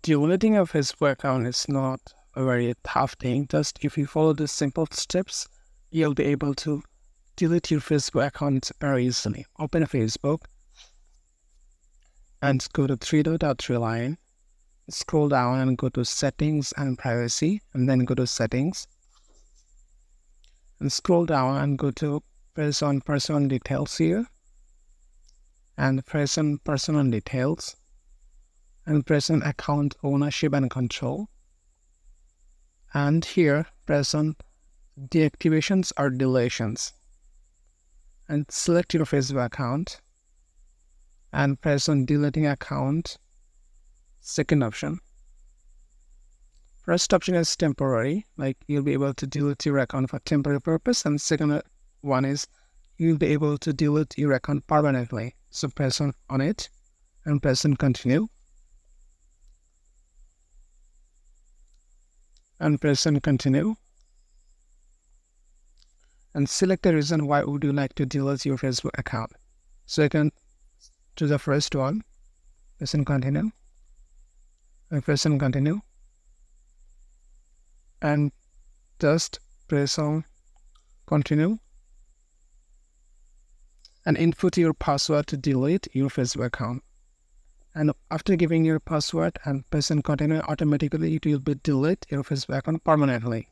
Deleting a Facebook account is not a very tough thing. Just if you follow the simple steps, you'll be able to delete your Facebook account very easily. Open a Facebook and go to three line. Scroll down and go to settings and privacy, and then go to settings. And scroll down and go to press on personal details here. And press on personal details. And press on account ownership and control. And here press on deactivations or deletions. And select your Facebook account. And press on deleting account. Second option. First option is temporary, like you'll be able to delete your account for temporary purpose. And second one is you'll be able to delete your account permanently. So press on it and press on continue. And press on continue. And select the reason why would you like to delete your Facebook account. So you can choose the first one. Press on continue. And press on continue. And just press on continue. And input your password to delete your Facebook account. And after giving your password and press on continue, automatically it will be delete your Facebook account permanently.